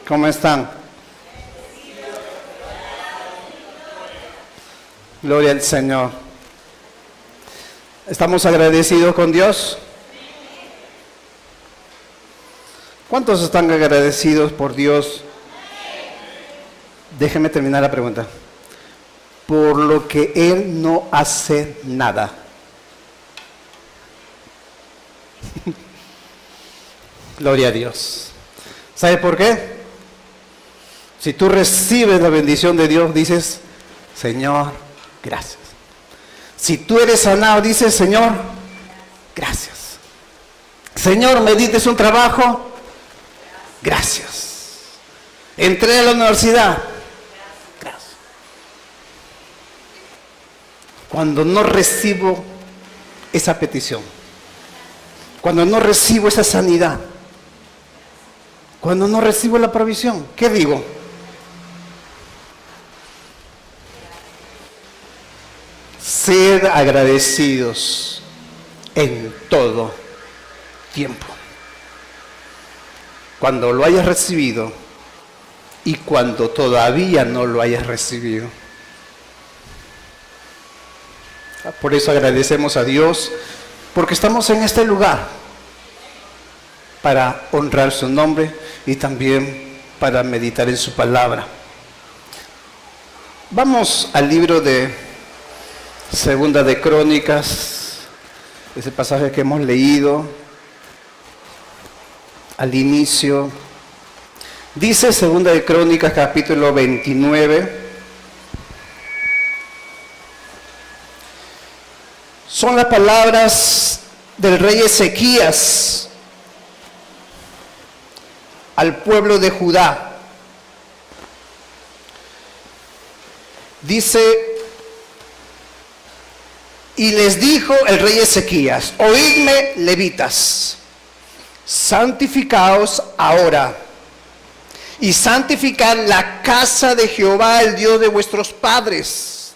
¿Cómo están? Gloria al Señor. ¿Estamos agradecidos con Dios? ¿Cuántos están agradecidos por Dios? Déjenme terminar la pregunta. Por lo que Él no hace nada. Gloria a Dios. ¿Sabe por qué? Si tú recibes la bendición de Dios, dices, Señor, gracias. Si tú eres sanado, dices, Señor, gracias. Señor, me diste un trabajo, gracias. Entré a la universidad, gracias. Cuando no recibo esa petición, cuando no recibo esa sanidad, cuando no recibo la provisión, ¿qué digo? Ser agradecidos en todo tiempo. Cuando lo hayas recibido y cuando todavía no lo hayas recibido. Por eso agradecemos a Dios, porque estamos en este lugar para honrar su nombre y también para meditar en su palabra. Vamos al libro de Segunda de Crónicas, ese pasaje que hemos leído al inicio. Dice Segunda de Crónicas, capítulo 29. Son las palabras del rey Ezequías al pueblo de Judá. Dice: y les dijo el rey Ezequías: oídme, levitas, santificaos ahora y santificad la casa de Jehová, el Dios de vuestros padres,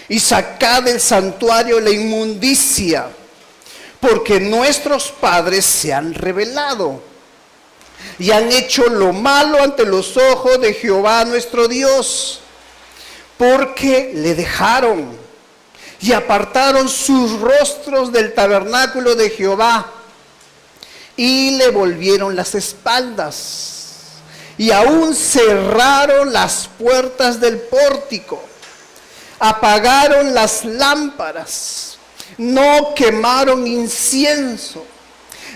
y sacad del santuario la inmundicia, porque nuestros padres se han rebelado y han hecho lo malo ante los ojos de Jehová nuestro Dios, porque le dejaron y apartaron sus rostros del tabernáculo de Jehová y le volvieron las espaldas y aún cerraron las puertas del pórtico, apagaron las lámparas, no quemaron incienso,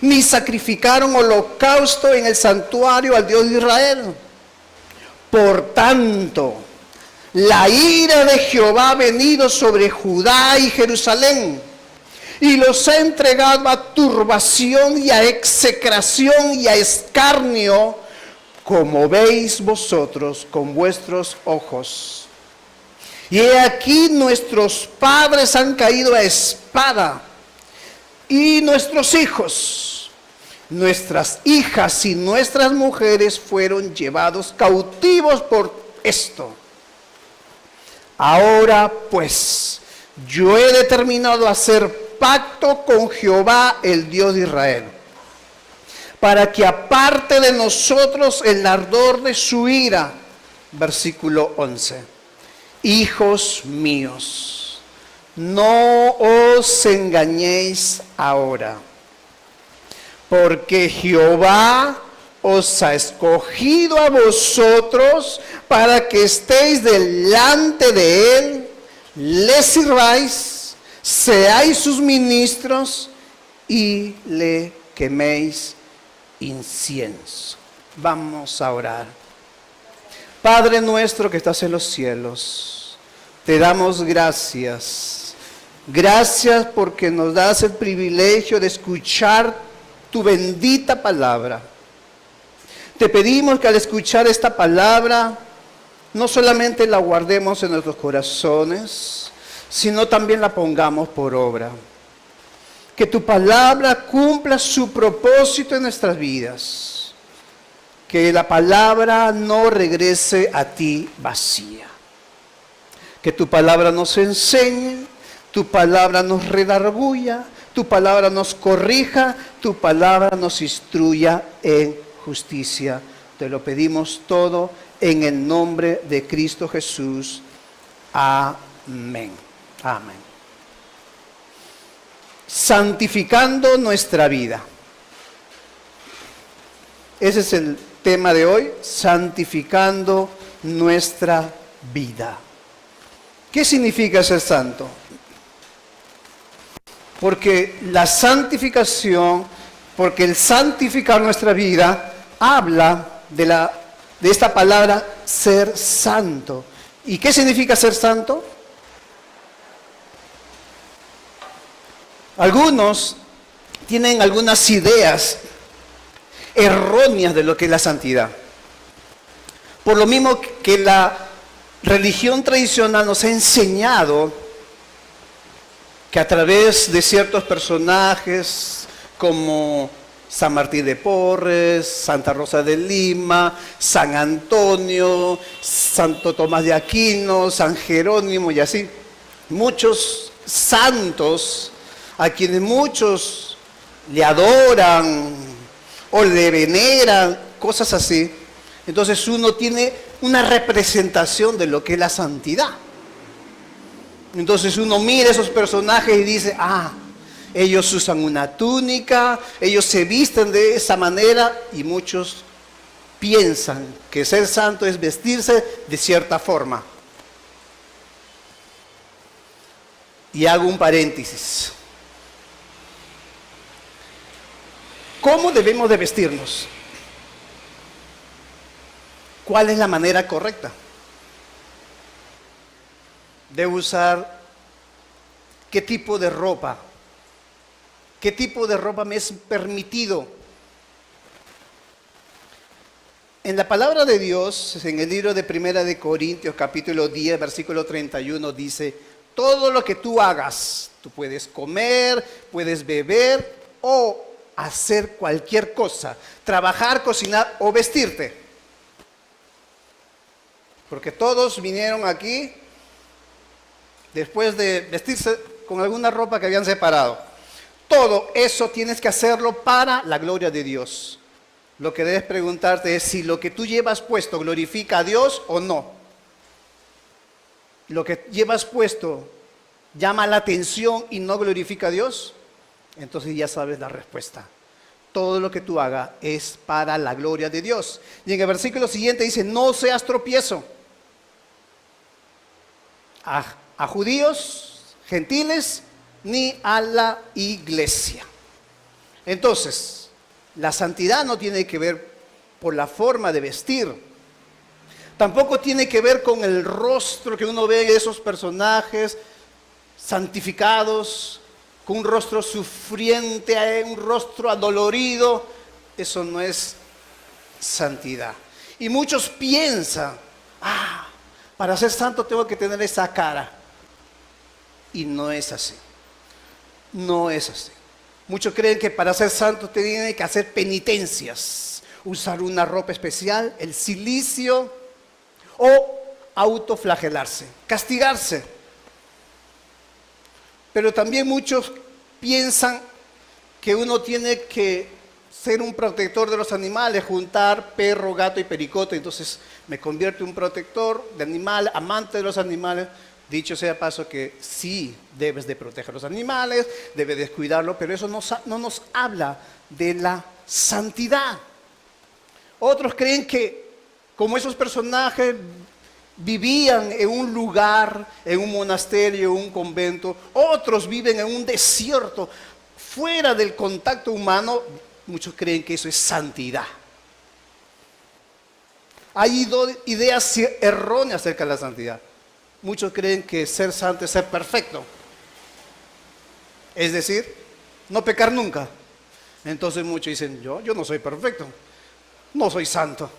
ni sacrificaron holocausto en el santuario al Dios de Israel. Por tanto, la ira de Jehová ha venido sobre Judá y Jerusalén, y los ha entregado a turbación y a execración y a escarnio, como veis vosotros con vuestros ojos. Y he aquí nuestros padres han caído a espada, y nuestros hijos, nuestras hijas y nuestras mujeres fueron llevados cautivos por esto. Ahora pues, yo he determinado hacer pacto con Jehová, el Dios de Israel, para que aparte de nosotros el ardor de su ira. Versículo 11. Hijos míos, no os engañéis ahora, porque Jehová os ha escogido a vosotros para que estéis delante de Él, le sirváis, seáis sus ministros y le queméis incienso. Vamos a orar. Padre nuestro que estás en los cielos, te damos gracias. Gracias porque nos das el privilegio de escuchar tu bendita palabra. Te pedimos que al escuchar esta palabra, no solamente la guardemos en nuestros corazones, sino también la pongamos por obra. Que tu palabra cumpla su propósito en nuestras vidas. Que la palabra no regrese a ti vacía. Que tu palabra nos enseñe, tu palabra nos redarguya, tu palabra nos corrija, tu palabra nos instruya en justicia Te lo pedimos todo en el nombre de Cristo Jesús. Amén. Amén. Santificando nuestra vida. Ese es el tema de hoy, santificando nuestra vida. ¿Qué significa ser santo? Porque la santificación, porque el santificar nuestra vida habla de esta palabra ser santo. ¿Y qué significa ser santo? Algunos tienen algunas ideas erróneas de lo que es la santidad. Por lo mismo que la religión tradicional nos ha enseñado que a través de ciertos personajes como San Martín de Porres, Santa Rosa de Lima, San Antonio, Santo Tomás de Aquino, San Jerónimo y así, muchos santos a quienes muchos le adoran o le veneran, cosas así. Entonces uno tiene una representación de lo que es la santidad. Entonces uno mira esos personajes y dice, ellos usan una túnica, ellos se visten de esa manera, y muchos piensan que ser santo es vestirse de cierta forma. Y hago un paréntesis. ¿Cómo debemos de vestirnos? ¿Cuál es la manera correcta? ¿Debo usar qué tipo de ropa? ¿Qué tipo de ropa me es permitido? En la palabra de Dios, en el libro de Primera de Corintios, capítulo 10, versículo 31, dice, todo lo que tú hagas, tú puedes comer, puedes beber o hacer cualquier cosa, trabajar, cocinar o vestirte. Porque todos vinieron aquí después de vestirse con alguna ropa que habían separado. Todo eso tienes que hacerlo para la gloria de Dios. Lo que debes preguntarte es si lo que tú llevas puesto glorifica a Dios o no. Lo que llevas puesto llama la atención y no glorifica a Dios. Entonces ya sabes la respuesta. Todo lo que tú hagas es para la gloria de Dios. Y en el versículo siguiente dice, no seas tropiezo a judíos, gentiles, ni a la iglesia. Entonces, la santidad no tiene que ver por la forma de vestir. Tampoco tiene que ver con el rostro que uno ve de esos personajes santificados, con un rostro sufriente, un rostro adolorido. Eso no es santidad. Y muchos piensan, para ser santo tengo que tener esa cara. Y no es así. No es así. Muchos creen que para ser santo tienen que hacer penitencias, usar una ropa especial, el cilicio, o autoflagelarse, castigarse. Pero también muchos piensan que uno tiene que ser un protector de los animales, juntar perro, gato y pericoto. Entonces me convierto en un protector de animal, amante de los animales. Dicho sea paso que sí debes de proteger los animales, debes de cuidarlos, pero eso no nos habla de la santidad. Otros creen que como esos personajes vivían en un lugar, en un monasterio, en un convento, otros viven en un desierto, fuera del contacto humano, muchos creen que eso es santidad. Hay ideas erróneas acerca de la santidad. Muchos creen que ser santo es ser perfecto. Es decir, no pecar nunca. Entonces muchos dicen, yo no soy perfecto, no soy santo.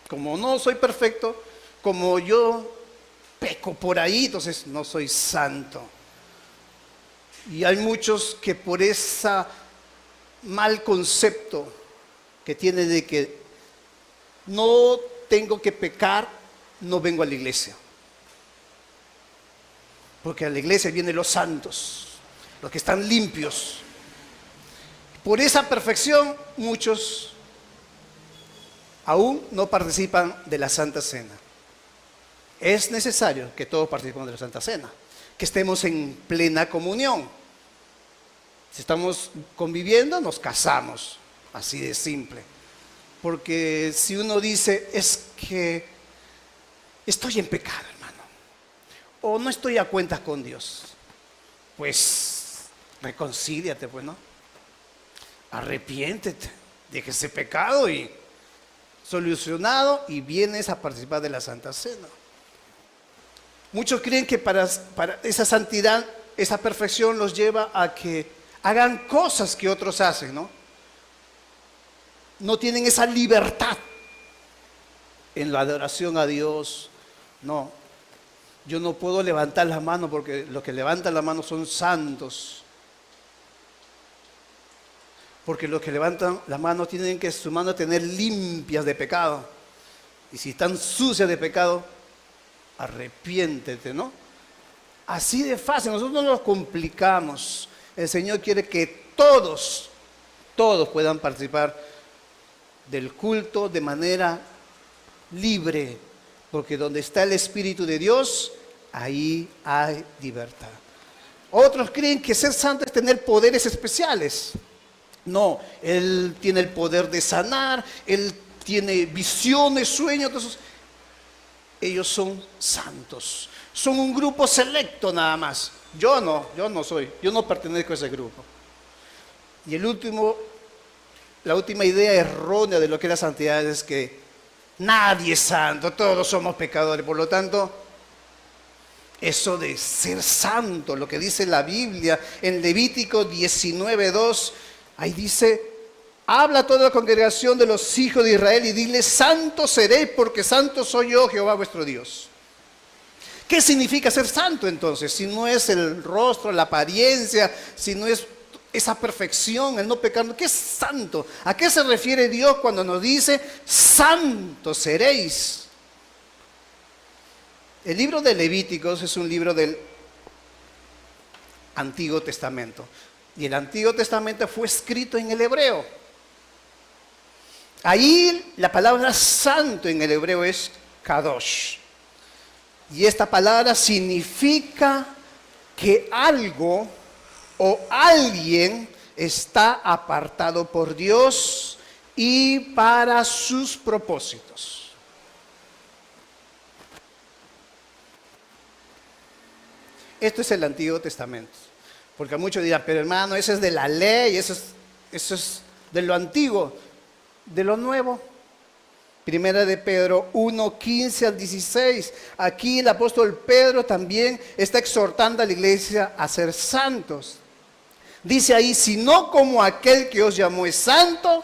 Como no soy perfecto, como yo peco por ahí, entonces no soy santo. Y hay muchos que por ese mal concepto que tienen de que no tengo que pecar, no vengo a la iglesia. Porque a la iglesia vienen los santos, los que están limpios. Por esa perfección muchos aún no participan de la Santa Cena. Es necesario que todos participemos de la Santa Cena, que estemos en plena comunión. Si estamos conviviendo, nos casamos, así de simple. Porque si uno dice, es que estoy en pecado, hermano, o no estoy a cuentas con Dios, pues reconcíliate, pues, ¿no? Arrepiéntete, deja ese pecado y solucionado y vienes a participar de la Santa Cena. Muchos creen que para esa santidad, esa perfección los lleva a que hagan cosas que otros hacen, ¿no? No tienen esa libertad en la adoración a Dios. No, yo no puedo levantar la mano porque los que levantan la mano son santos. Porque los que levantan la mano tienen que su mano tener limpias de pecado. Y si están sucias de pecado, arrepiéntete, ¿no? Así de fácil, nosotros no nos complicamos. El Señor quiere que todos puedan participar del culto de manera libre, porque donde está el Espíritu de Dios, ahí hay libertad. Otros creen que ser santo es tener poderes especiales. No, Él tiene el poder de sanar, Él tiene visiones, sueños, entonces ellos son santos. Son un grupo selecto nada más. Yo no pertenezco a ese grupo. Y la última idea errónea de lo que es la santidad es que nadie es santo, todos somos pecadores. Por lo tanto, eso de ser santo, lo que dice la Biblia en Levítico 19:2, ahí dice, habla a toda la congregación de los hijos de Israel y dile, santos seréis porque santo soy yo, Jehová vuestro Dios. ¿Qué significa ser santo entonces? Si no es el rostro, la apariencia, si no es esa perfección, el no pecar, ¿qué es santo? ¿A qué se refiere Dios cuando nos dice, santos seréis? El libro de Levíticos es un libro del Antiguo Testamento. Y el Antiguo Testamento fue escrito en el hebreo. Ahí la palabra santo en el hebreo es kadosh. Y esta palabra significa que algo o alguien está apartado por Dios y para sus propósitos. Esto es el Antiguo Testamento. Porque muchos dirán, pero hermano, eso es de la ley, eso es de lo antiguo, de lo nuevo. Primera de Pedro 1:15-16. Aquí el apóstol Pedro también está exhortando a la iglesia a ser santos. Dice ahí, sino como aquel que os llamó es santo,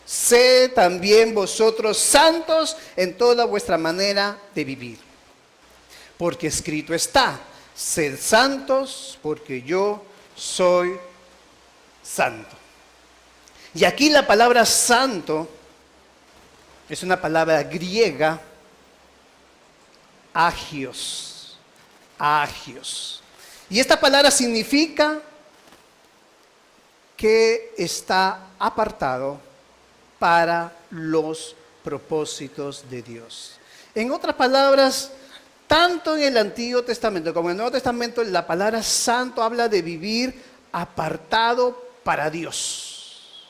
sed también vosotros santos en toda vuestra manera de vivir. Porque escrito está, sed santos porque yo soy santo. Y aquí la palabra santo es una palabra griega, agios. Y esta palabra significa que está apartado para los propósitos de Dios. En otras palabras, tanto en el Antiguo Testamento como en el Nuevo Testamento, la palabra santo habla de vivir apartado para Dios.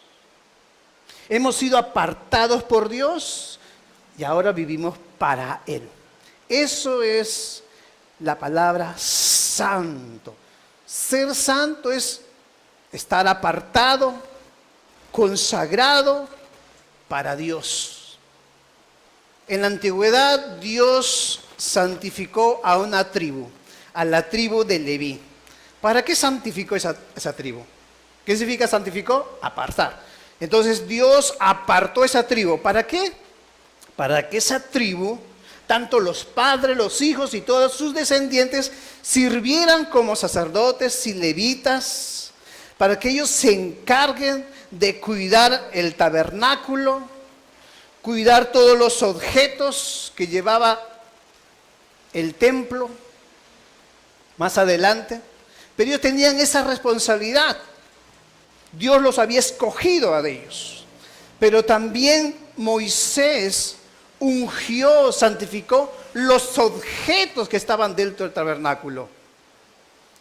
Hemos sido apartados por Dios y ahora vivimos para Él. Eso es la palabra santo. Ser santo es estar apartado, consagrado para Dios. En la antigüedad Dios santificó a una tribu, a la tribu de Leví. ¿Para qué santificó esa tribu? ¿Qué significa santificó? Apartar. Entonces Dios apartó esa tribu. ¿Para qué? Para que esa tribu, tanto los padres, los hijos y todos sus descendientes, sirvieran como sacerdotes y levitas, para que ellos se encarguen de cuidar el tabernáculo, cuidar todos los objetos que llevaba el templo más adelante. Pero ellos tenían esa responsabilidad. Dios los había escogido a ellos. Pero también Moisés ungió, santificó los objetos que estaban dentro del tabernáculo.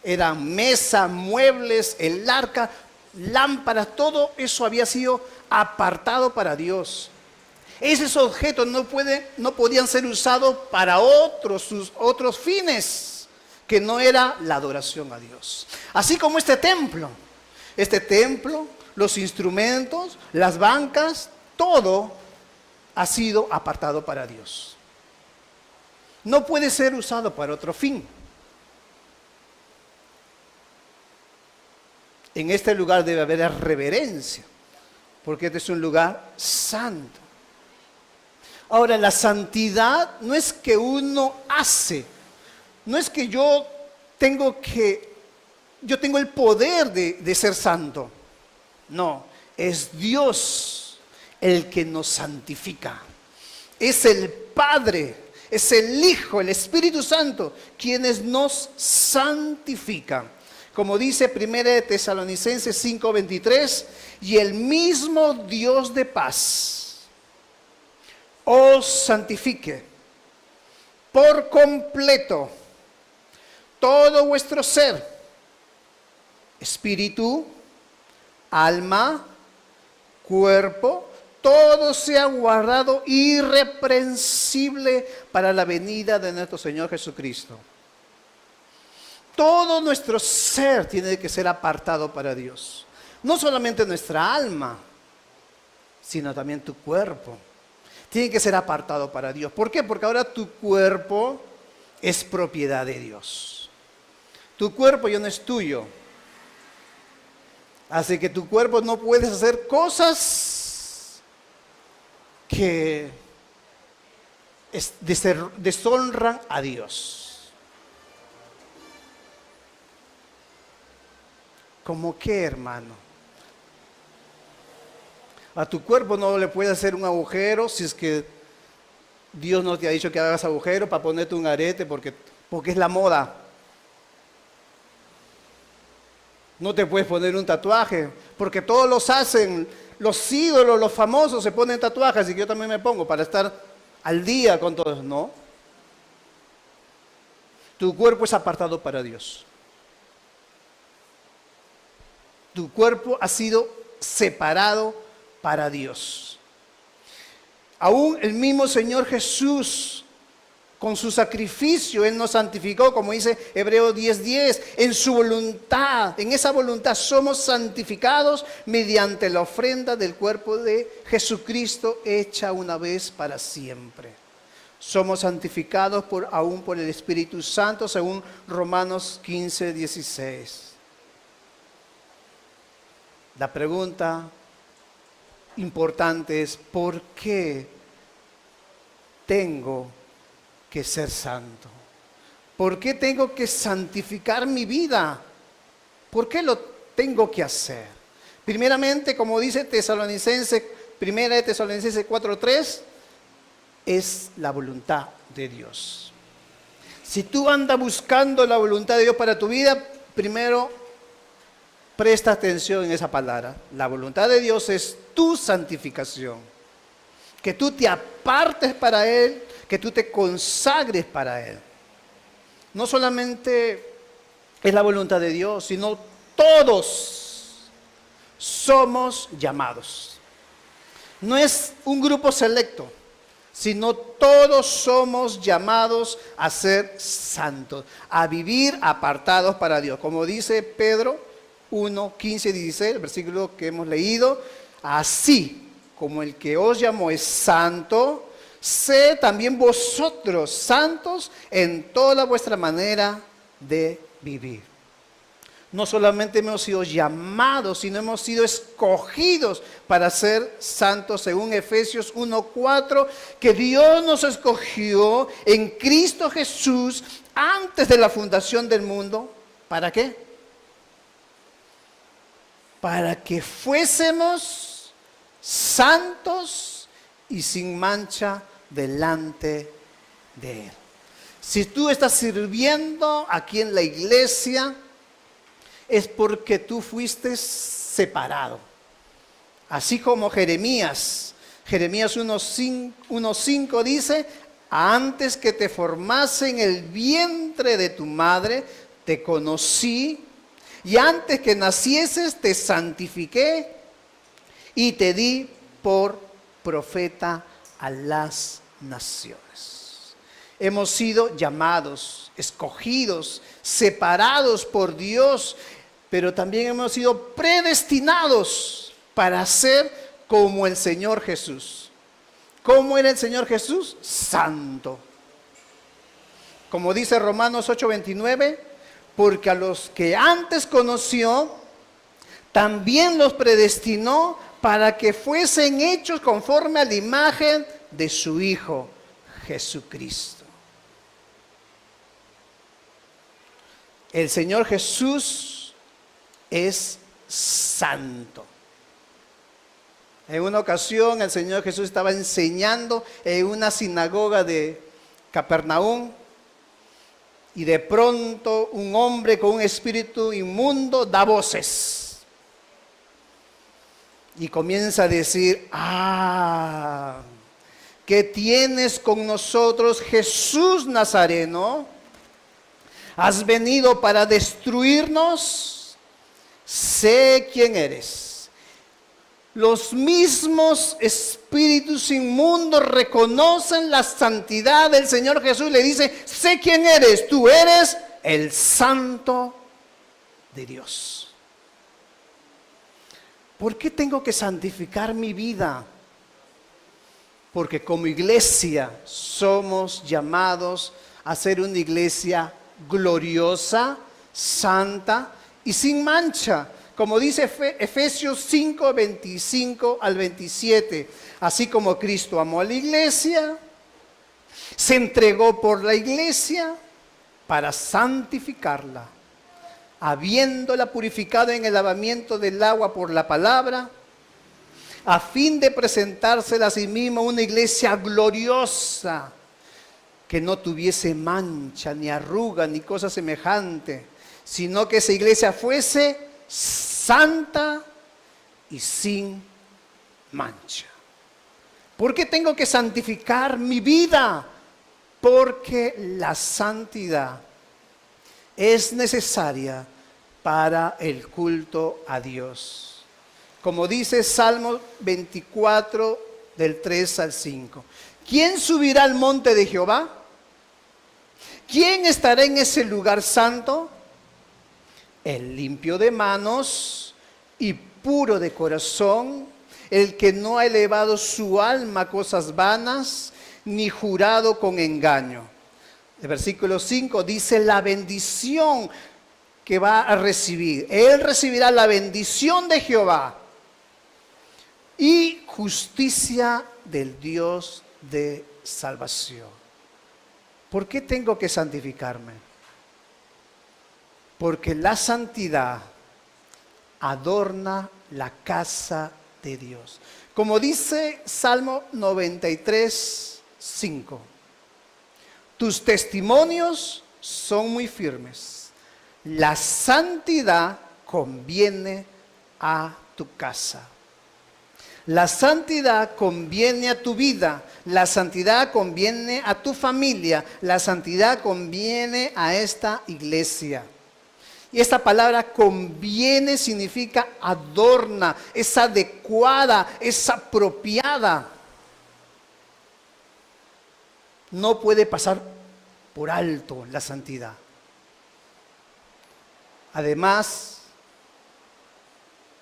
Eran mesa, muebles, el arca, lámparas, todo eso había sido apartado para Dios. Esos objetos no podían ser usados para otros fines, que no era la adoración a Dios. Así como este templo, los instrumentos, las bancas, todo ha sido apartado para Dios. No puede ser usado para otro fin. En este lugar debe haber reverencia, porque este es un lugar santo. Ahora, la santidad no es que uno hace, no es que yo tengo el poder de ser santo. No, es Dios el que nos santifica. Es el Padre, es el Hijo, el Espíritu Santo, quienes nos santifican. Como dice 1 Tesalonicenses 5:23, y el mismo Dios de paz os santifique por completo todo vuestro ser, espíritu, alma, cuerpo, todo sea guardado irreprensible para la venida de nuestro Señor Jesucristo. Todo nuestro ser tiene que ser apartado para Dios. No solamente nuestra alma, sino también tu cuerpo. Tiene que ser apartado para Dios. ¿Por qué? Porque ahora tu cuerpo es propiedad de Dios. Tu cuerpo ya no es tuyo. Así que tu cuerpo no puedes hacer cosas que deshonran a Dios. ¿Cómo qué, hermano? A tu cuerpo no le puedes hacer un agujero si es que Dios no te ha dicho que hagas agujero para ponerte un arete porque es la moda. No te puedes poner un tatuaje porque todos los hacen, los ídolos, los famosos se ponen tatuajes y que yo también me pongo para estar al día con todos. No. Tu cuerpo es apartado para Dios. Tu cuerpo ha sido separado para Dios. Aún el mismo Señor Jesús, con su sacrificio, Él nos santificó, como dice Hebreos 10:10, en su voluntad, en esa voluntad somos santificados mediante la ofrenda del cuerpo de Jesucristo hecha una vez para siempre. Somos santificados aún por el Espíritu Santo, según Romanos 15:16. La pregunta importante es, ¿por qué tengo que ser santo? ¿Por qué tengo que santificar mi vida? ¿Por qué lo tengo que hacer? Primeramente, como dice Tesalonicenses, 1 Tesalonicenses 4:3, es la voluntad de Dios. Si tú andas buscando la voluntad de Dios para tu vida, primero presta atención en esa palabra. La voluntad de Dios es tu santificación. Que tú te apartes para Él, que tú te consagres para Él. No solamente es la voluntad de Dios, sino todos somos llamados. No es un grupo selecto, sino todos somos llamados a ser santos, a vivir apartados para Dios. Como dice Pedro 1:15-16, el versículo que hemos leído, así como el que os llamó es santo, sed también vosotros santos en toda vuestra manera de vivir. No solamente hemos sido llamados, sino hemos sido escogidos para ser santos, según Efesios 1:4, que Dios nos escogió en Cristo Jesús antes de la fundación del mundo. ¿Para qué? Para que fuésemos santos y sin mancha delante de Él. Si tú estás sirviendo aquí en la iglesia, es porque tú fuiste separado. Así como Jeremías Jeremías 1:5 dice, antes que te formase en el vientre de tu madre, te conocí, y antes que nacieses te santifiqué y te di por profeta a las naciones. Hemos sido llamados, escogidos, separados por Dios, pero también hemos sido predestinados para ser como el Señor Jesús. ¿Cómo era el Señor Jesús? Santo. Como dice Romanos 8:29, porque a los que antes conoció, también los predestinó para que fuesen hechos conforme a la imagen de su Hijo, Jesucristo. El Señor Jesús es santo. En una ocasión el Señor Jesús estaba enseñando en una sinagoga de Capernaum y de pronto un hombre con un espíritu inmundo da voces y comienza a decir, ¿qué tienes con nosotros, Jesús Nazareno? ¿Has venido para destruirnos? Sé quién eres. Los mismos espíritus inmundos reconocen la santidad del Señor Jesús. Le dice, sé quién eres, tú eres el Santo de Dios. ¿Por qué tengo que santificar mi vida? Porque como iglesia somos llamados a ser una iglesia gloriosa, santa y sin mancha. Como dice Efesios 5, 25 al 27, así como Cristo amó a la iglesia, se entregó por la iglesia para santificarla, habiéndola purificado en el lavamiento del agua por la palabra, a fin de presentársela a sí misma una iglesia gloriosa, que no tuviese mancha, ni arruga, ni cosa semejante, sino que esa iglesia fuese santa y sin mancha. ¿Por qué tengo que santificar mi vida? Porque la santidad es necesaria para el culto a Dios. Como dice Salmo 24 del 3 al 5. ¿Quién subirá al monte de Jehová? ¿Quién estará en ese lugar santo? El limpio de manos y puro de corazón, el que no ha elevado su alma a cosas vanas, ni jurado con engaño. El versículo 5 dice la bendición que va a recibir. Él recibirá la bendición de Jehová y justicia del Dios de salvación. ¿Por qué tengo que santificarme? Porque la santidad adorna la casa de Dios. Como dice Salmo 93, 5. Tus testimonios son muy firmes. La santidad conviene a tu casa. La santidad conviene a tu vida. La santidad conviene a tu familia. La santidad conviene a esta iglesia. Y esta palabra conviene significa adorna, es adecuada, es apropiada. No puede pasar por alto la santidad. Además,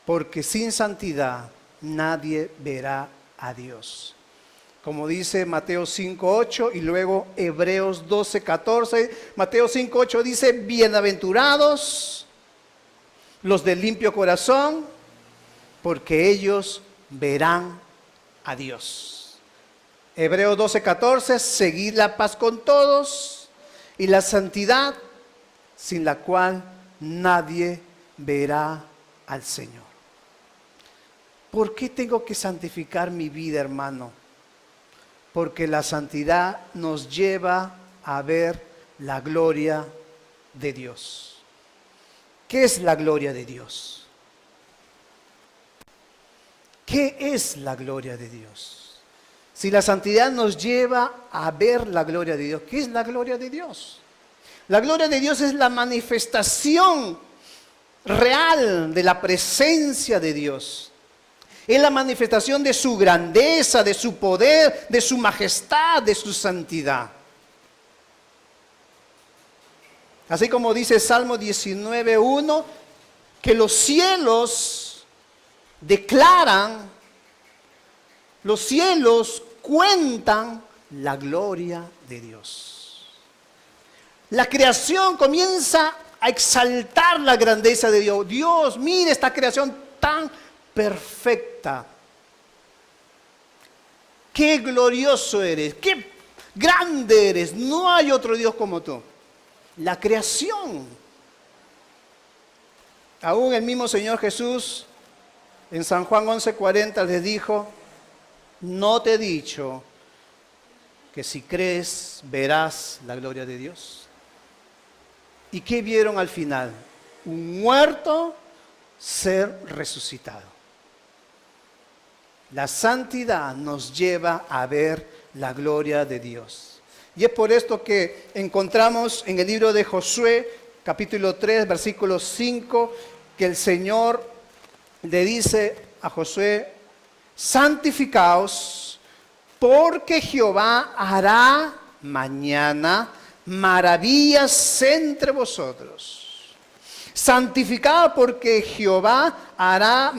porque sin santidad nadie verá a Dios. Como dice Mateo 5:8 y luego Hebreos 12:14. Mateo 5:8 dice, bienaventurados los de limpio corazón, porque ellos verán a Dios. Hebreos 12:14, seguid la paz con todos y la santidad, sin la cual nadie verá al Señor. ¿Por qué tengo que santificar mi vida, hermano? Porque la santidad nos lleva a ver la gloria de Dios. ¿Qué es la gloria de Dios? ¿Qué es la gloria de Dios? Si la santidad nos lleva a ver la gloria de Dios. ¿Qué es la gloria de Dios? La gloria de Dios es la manifestación real de la presencia de Dios. Es la manifestación de su grandeza, de su poder, de su majestad, de su santidad. Así como dice Salmo 19:1, que los cielos declaran, los cielos cuentan la gloria de Dios. La creación comienza a exaltar la grandeza de Dios. Dios, mire esta creación tan perfecta. Qué glorioso eres, qué grande eres. No hay otro Dios como tú. La creación. Aún el mismo Señor Jesús en San Juan 11:40 les dijo: no te he dicho que si crees verás la gloria de Dios. ¿Y qué vieron al final? Un muerto ser resucitado. La santidad nos lleva a ver la gloria de Dios. Y es por esto que encontramos en el libro de Josué, capítulo 3, versículo 5, que el Señor le dice a Josué: santificaos, porque Jehová hará mañana maravillas entre vosotros. Santificaos, porque Jehová hará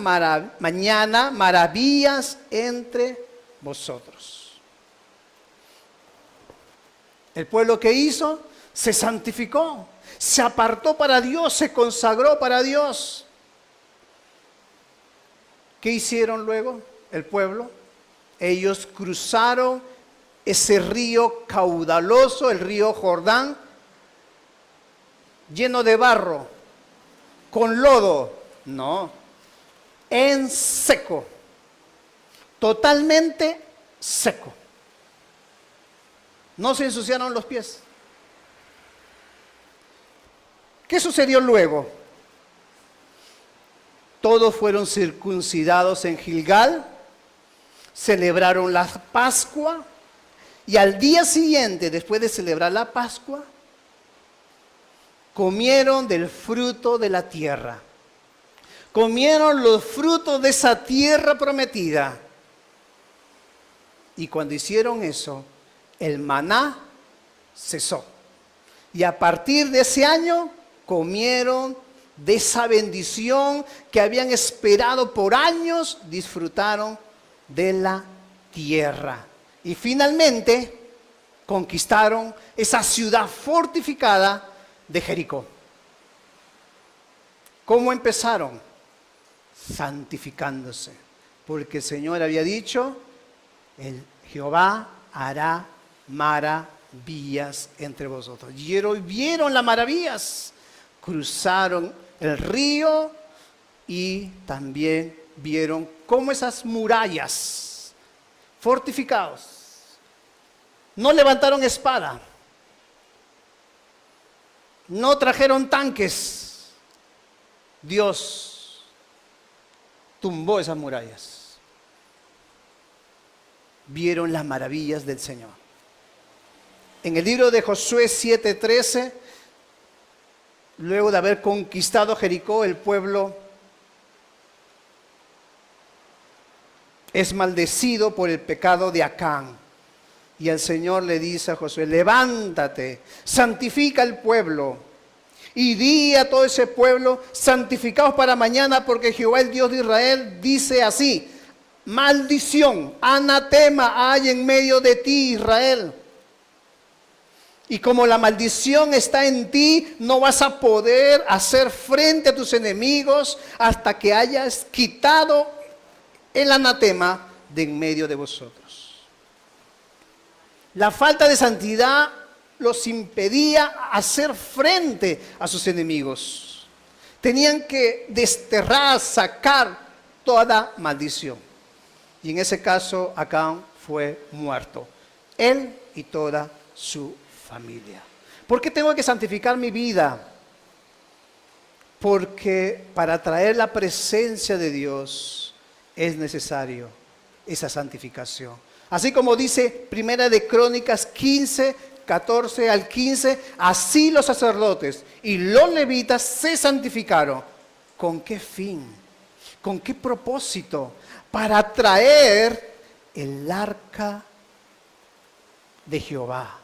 mañana maravillas entre vosotros. El pueblo que hizo se santificó, se apartó para Dios, se consagró para Dios. ¿Qué hicieron luego el pueblo? Ellos cruzaron ese río caudaloso, el río Jordán, lleno de barro, con lodo. No, en seco, totalmente seco. No se ensuciaron los pies. ¿Qué sucedió luego? Todos fueron circuncidados en Gilgal, celebraron la Pascua, y al día siguiente, después de celebrar la Pascua, comieron del fruto de la tierra. Comieron los frutos de esa tierra prometida. Y cuando hicieron eso, el maná cesó. Y a partir de ese año, comieron de esa bendición que habían esperado por años, disfrutaron de la tierra. Y finalmente conquistaron esa ciudad fortificada de Jericó. ¿Cómo empezaron? Santificándose. Porque el Señor había dicho: el Jehová hará maravillas entre vosotros. Y vieron las maravillas. Cruzaron el río y también vieron cómo esas murallas fortificados no levantaron espada, no trajeron tanques. Dios tumbó esas murallas. Vieron las maravillas del Señor. En el libro de Josué 7:13, luego de haber conquistado Jericó, el pueblo es maldecido por el pecado de Acán. Y el Señor le dice a Josué: levántate, santifica el pueblo, y di a todo ese pueblo: santificaos para mañana, porque Jehová, el Dios de Israel, dice así: maldición, anatema hay en medio de ti, Israel. Y como la maldición está en ti, no vas a poder hacer frente a tus enemigos hasta que hayas quitado el anatema de en medio de vosotros. La falta de santidad los impedía hacer frente a sus enemigos. Tenían que desterrar, sacar toda maldición. Y en ese caso, Acán fue muerto. Él y toda su familia. ¿Por qué tengo que santificar mi vida? Porque para traer la presencia de Dios es necesario esa santificación. Así como dice Primera de Crónicas 15, 14 al 15, así los sacerdotes y los levitas se santificaron. ¿Con qué fin? ¿Con qué propósito? Para traer el arca de Jehová.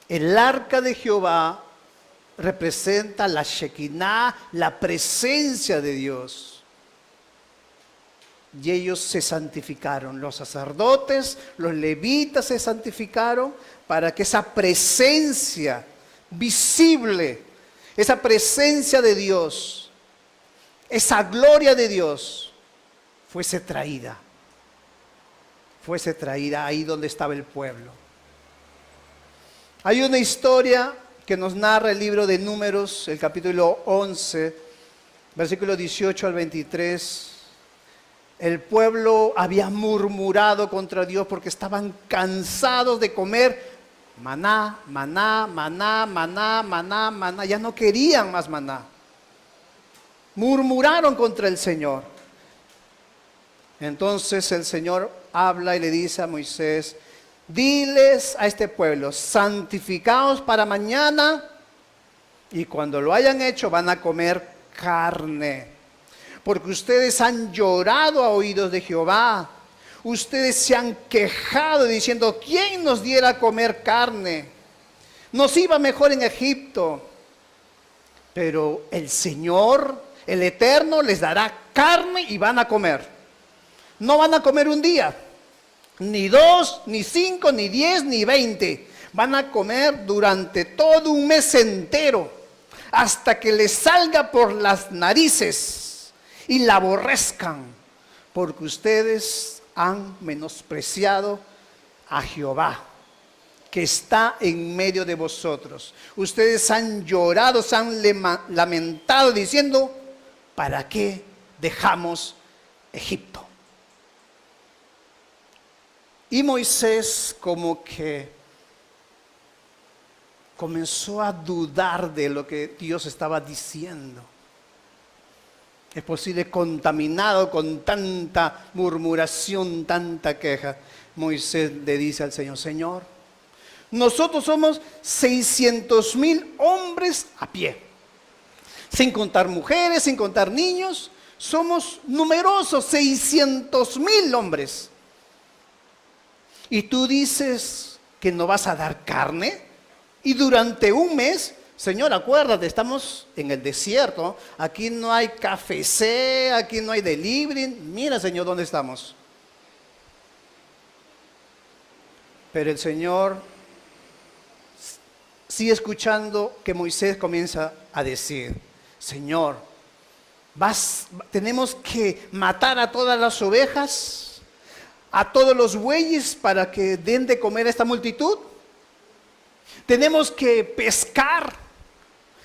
El arca de Jehová representa la Shekinah, la presencia de Dios. Y ellos se santificaron, los sacerdotes, los levitas se santificaron para que esa presencia visible, esa presencia de Dios, esa gloria de Dios fuese traída ahí donde estaba el pueblo. Hay una historia que nos narra el libro de Números, el capítulo 11, versículo 18 al 23. El pueblo había murmurado contra Dios porque estaban cansados de comer maná, maná, maná, maná, maná, maná. Ya no querían más maná. Murmuraron contra el Señor. Entonces el Señor habla y le dice a Moisés: diles a este pueblo, santificaos para mañana, y cuando lo hayan hecho van a comer carne. Porque ustedes han llorado a oídos de Jehová. Ustedes se han quejado diciendo: ¿quién nos diera a comer carne? Nos iba mejor en Egipto. Pero el Señor, el Eterno, les dará carne y van a comer. No van a comer un día, ni 2, ni 5, ni 10, ni 20. Van a comer durante todo un mes entero, hasta que les salga por las narices y la aborrezcan, porque ustedes han menospreciado a Jehová, que está en medio de vosotros. Ustedes han llorado, se han lamentado diciendo: ¿para qué dejamos Egipto? Y Moisés como que comenzó a dudar de lo que Dios estaba diciendo. Es posible, contaminado con tanta murmuración, tanta queja, Moisés le dice al Señor: Señor, nosotros somos 600,000 hombres a pie, sin contar mujeres, sin contar niños. Somos numerosos, 600,000 hombres. Y tú dices que no vas a dar carne, y durante un mes, Señor, acuérdate, estamos en el desierto, aquí no hay KFC, aquí no hay delivery. Mira, Señor, ¿dónde estamos? Pero el Señor sigue escuchando que Moisés comienza a decir: Señor, tenemos que matar a todas las ovejas, a todos los bueyes, para que den de comer a esta multitud. Tenemos que pescar,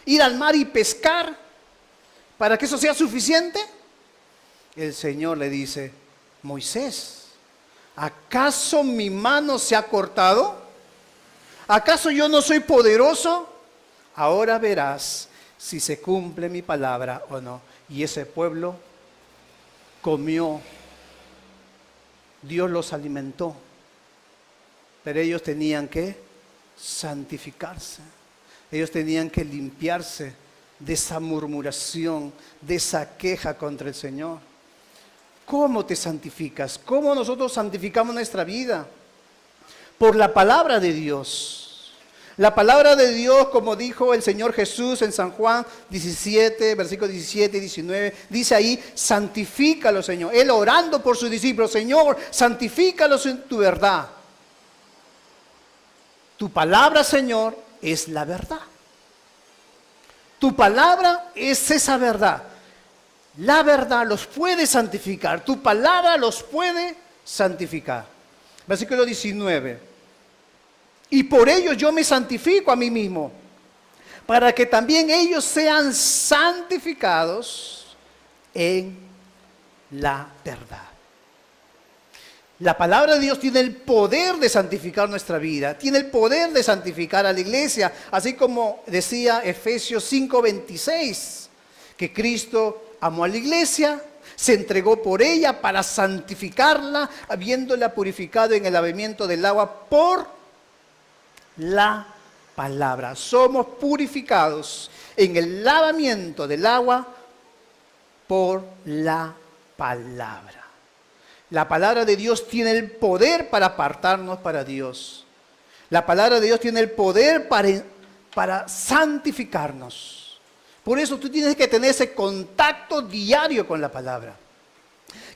ir al mar y pescar, para que eso sea suficiente. El Señor le dice: Moisés, ¿acaso mi mano se ha cortado? ¿Acaso yo no soy poderoso? Ahora verás si se cumple mi palabra o no. Y ese pueblo comió. Dios los alimentó, pero ellos tenían que santificarse. Ellos tenían que limpiarse de esa murmuración, de esa queja contra el Señor. ¿Cómo te santificas? ¿Cómo nosotros santificamos nuestra vida? Por la palabra de Dios. La palabra de Dios, como dijo el Señor Jesús en San Juan 17, versículos 17 y 19, dice ahí: santifícalos, Señor. Él orando por sus discípulos: Señor, santifícalos en tu verdad. Tu palabra, Señor, es la verdad. Tu palabra es esa verdad. La verdad los puede santificar. Tu palabra los puede santificar. Versículo 19. Y por ello yo me santifico a mí mismo, para que también ellos sean santificados en la verdad. La palabra de Dios tiene el poder de santificar nuestra vida, tiene el poder de santificar a la iglesia, así como decía Efesios 5:26, que Cristo amó a la iglesia se entregó por ella para santificarla, habiéndola purificado en el lavamiento del agua por la palabra. Somos purificados en el lavamiento del agua por la palabra. La palabra de Dios tiene el poder para apartarnos para Dios. La palabra de Dios tiene el poder para santificarnos. Por eso tú tienes que tener ese contacto diario con la palabra.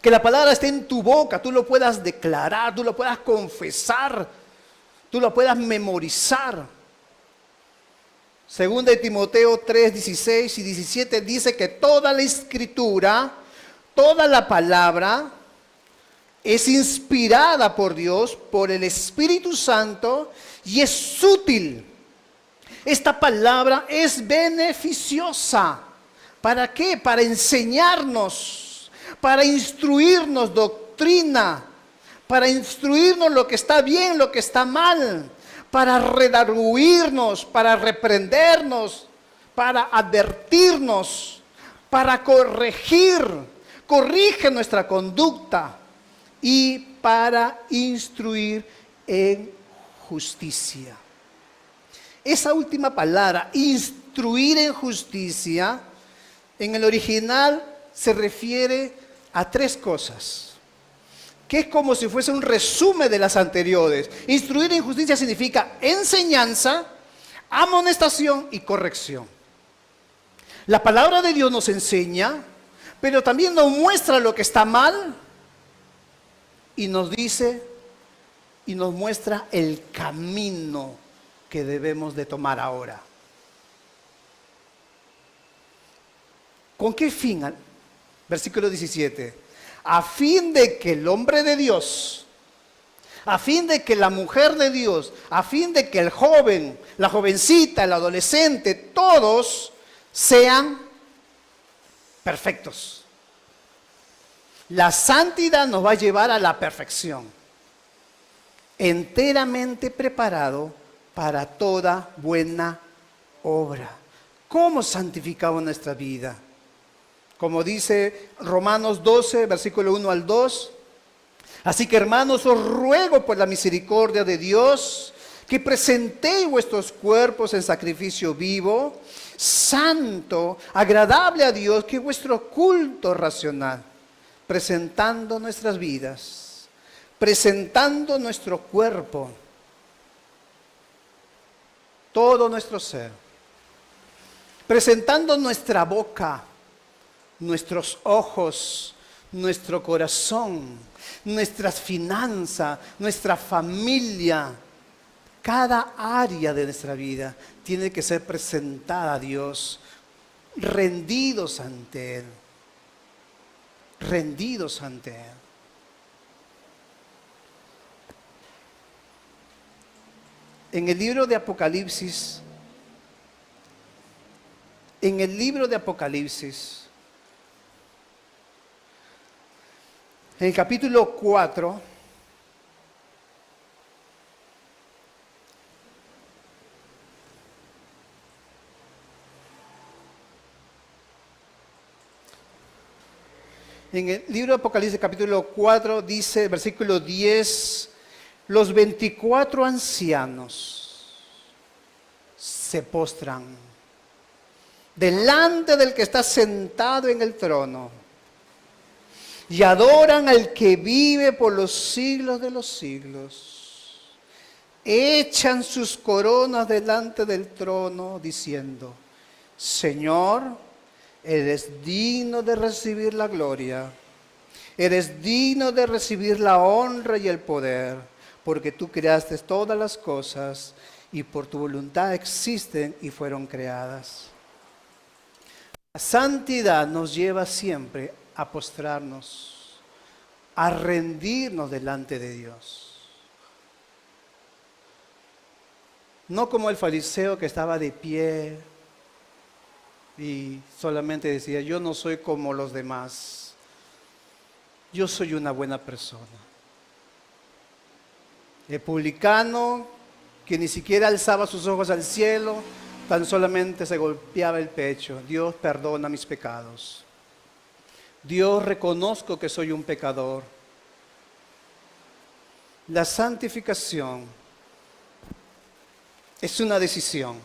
Que la palabra esté en tu boca, tú lo puedas declarar, tú lo puedas confesar, tú lo puedas memorizar. Segunda de Timoteo 3, 16 y 17 dice que toda la escritura, toda la palabra es inspirada por Dios, por el Espíritu Santo y es útil. Esta palabra es beneficiosa. ¿Para qué? Para enseñarnos, para instruirnos doctrina, para instruirnos lo que está bien, lo que está mal, para redarguirnos, para reprendernos, para advertirnos, para corregir, corrige nuestra conducta y para instruir en justicia. Esa última palabra, instruir en justicia, en el original se refiere a tres cosas, que es como si fuese un resumen de las anteriores. Instruir en justicia significa enseñanza, amonestación y corrección. La palabra de Dios nos enseña, pero también nos muestra lo que está mal y nos dice y nos muestra el camino que debemos de tomar ahora. ¿Con qué fin? Versículo 17. A fin de que el hombre de Dios, a fin de que la mujer de Dios, a fin de que el joven, la jovencita, el adolescente, todos sean perfectos. La santidad nos va a llevar a la perfección, enteramente preparado para toda buena obra. ¿Cómo santificamos nuestra vida? Como dice Romanos 12, versículo 1 al 2. Así que, hermanos, os ruego por la misericordia de Dios que presentéis vuestros cuerpos en sacrificio vivo, santo, agradable a Dios, que es vuestro culto racional, presentando nuestras vidas, presentando nuestro cuerpo, todo nuestro ser, presentando nuestra boca, nuestros ojos, nuestro corazón, nuestras finanzas, nuestra familia, cada área de nuestra vida tiene que ser presentada a Dios, rendidos ante Él, rendidos ante Él. En el libro de Apocalipsis, en el capítulo 4, en el libro de Apocalipsis capítulo 4 dice, versículo 10, los 24 ancianos se postran delante del que está sentado en el trono y adoran al que vive por los siglos de los siglos. Echan sus coronas delante del trono diciendo, Señor, eres digno de recibir la gloria, eres digno de recibir la honra y el poder, porque tú creaste todas las cosas y por tu voluntad existen y fueron creadas. La santidad nos lleva siempre a postrarnos, a rendirnos delante de Dios. No como el fariseo que estaba de pie y solamente decía, yo no soy como los demás, yo soy una buena persona. El publicano que ni siquiera alzaba sus ojos al cielo, tan solamente se golpeaba el pecho, Dios perdona mis pecados. Dios, reconozco que soy un pecador. La santificación es una decisión.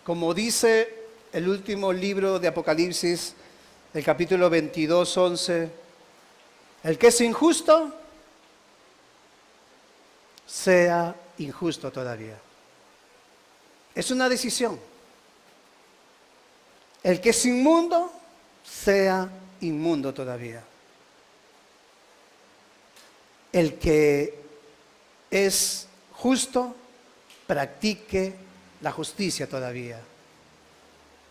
Como dice el último libro de Apocalipsis, el capítulo 22, 11, el que es injusto, sea injusto todavía. Es una decisión. El que es inmundo, sea inmundo todavía. El que es justo, practique la justicia todavía.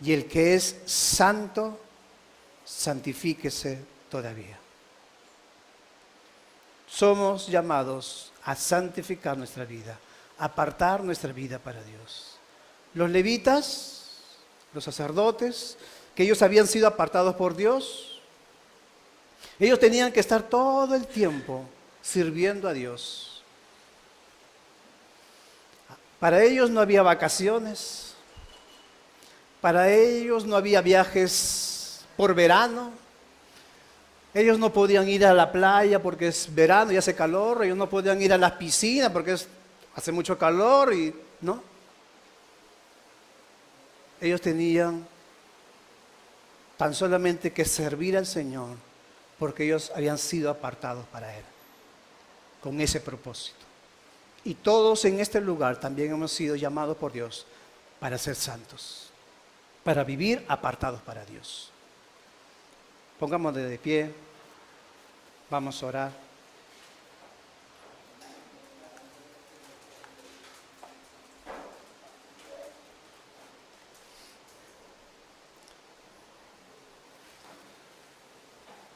Y el que es santo, santifíquese todavía. Somos llamados a santificar nuestra vida, a apartar nuestra vida para Dios. Los levitas, los sacerdotes, que ellos habían sido apartados por Dios, ellos tenían que estar todo el tiempo sirviendo a Dios. Para ellos no había vacaciones, para ellos no había viajes por verano, ellos no podían ir a la playa porque es verano y hace calor, ellos no podían ir a las piscinas porque hace mucho calor y no. Ellos tenían tan solamente que servir al Señor porque ellos habían sido apartados para Él, con ese propósito. Y todos en este lugar también hemos sido llamados por Dios para ser santos, para vivir apartados para Dios. Pongámonos de pie, vamos a orar.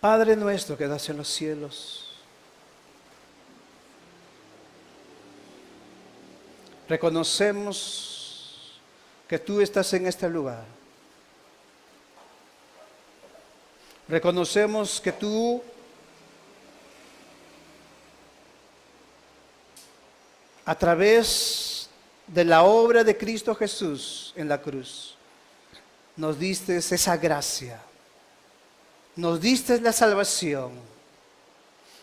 Padre nuestro que estás en los cielos, reconocemos que tú estás en este lugar. Reconocemos que tú a través de la obra de Cristo Jesús en la cruz nos diste esa gracia. Nos diste la salvación,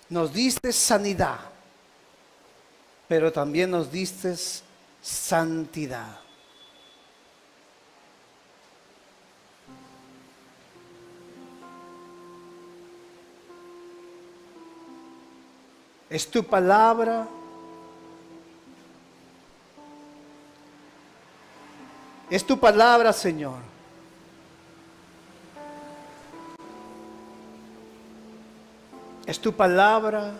nos diste sanidad, pero también nos diste santidad. Es tu palabra Señor. Es tu palabra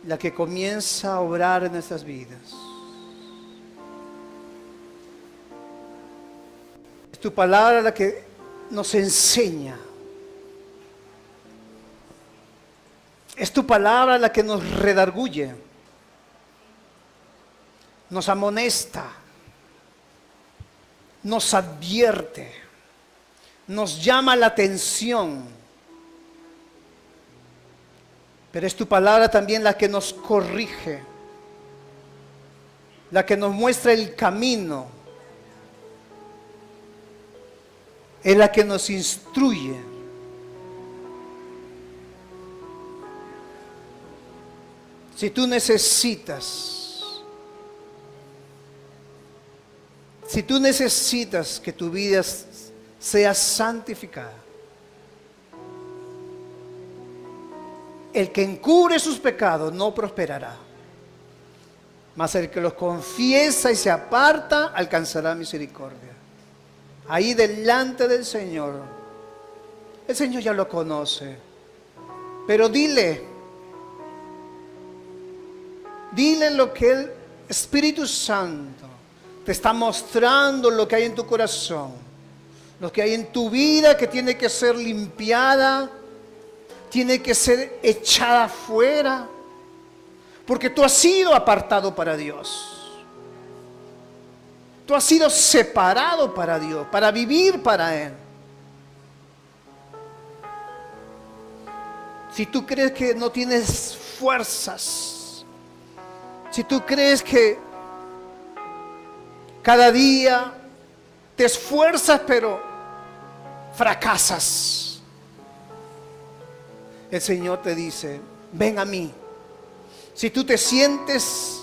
la que comienza a obrar en nuestras vidas. Es tu palabra la que nos enseña. Es tu palabra la que nos redarguye, nos amonesta, nos advierte, nos llama la atención. Pero es tu palabra también la que nos corrige, la que nos muestra el camino, es la que nos instruye. Si tú necesitas que tu vida sea santificada, el que encubre sus pecados no prosperará, mas el que los confiesa y se aparta alcanzará misericordia. Ahí delante del Señor, el Señor ya lo conoce, pero dile lo que el Espíritu Santo te está mostrando, lo que hay en tu corazón, lo que hay en tu vida que tiene que ser limpiada, tiene que ser echada fuera, porque tú has sido apartado para Dios. Tú has sido separado para Dios, para vivir para Él. Si tú crees que no tienes fuerzas, si tú crees que Cada día te esfuerzas, pero fracasas. El Señor te dice, ven a mí. Si tú te sientes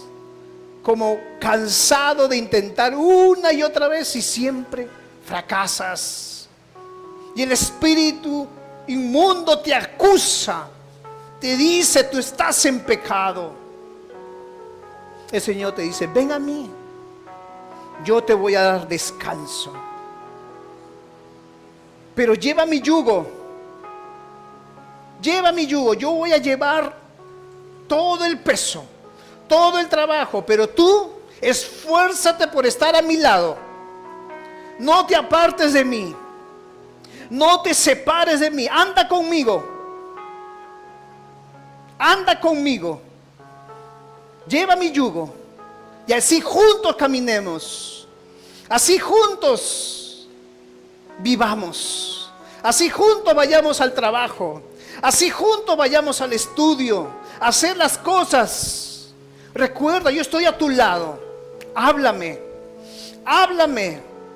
como cansado de intentar una y otra vez y siempre fracasas, y el espíritu inmundo te acusa, te dice, tú estás en pecado, el Señor te dice, ven a mí, yo te voy a dar descanso, pero lleva mi yugo, yo voy a llevar todo el peso, todo el trabajo, pero tú esfuérzate por estar a mi lado. No te apartes de mí, no te separes de mí, anda conmigo, lleva mi yugo, y así juntos caminemos, así juntos vivamos, así juntos vayamos al trabajo, así juntos vayamos al estudio, a hacer las cosas. Recuerda, yo estoy a tu lado. Háblame,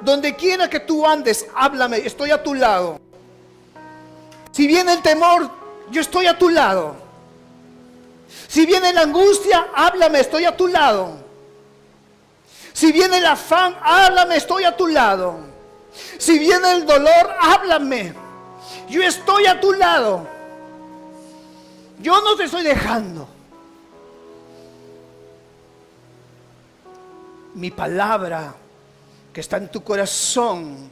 donde quiera que tú andes, háblame, estoy a tu lado. Si viene el temor, yo estoy a tu lado. Si viene la angustia, háblame, estoy a tu lado. Si viene el afán, háblame, estoy a tu lado. Si viene el dolor, háblame, yo estoy a tu lado. Yo no te estoy dejando. Mi palabra que está en tu corazón,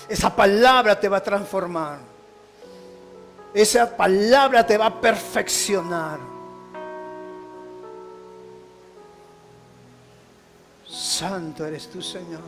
esa palabra te va a transformar. Esa palabra te va a perfeccionar. Santo eres tú, Señor.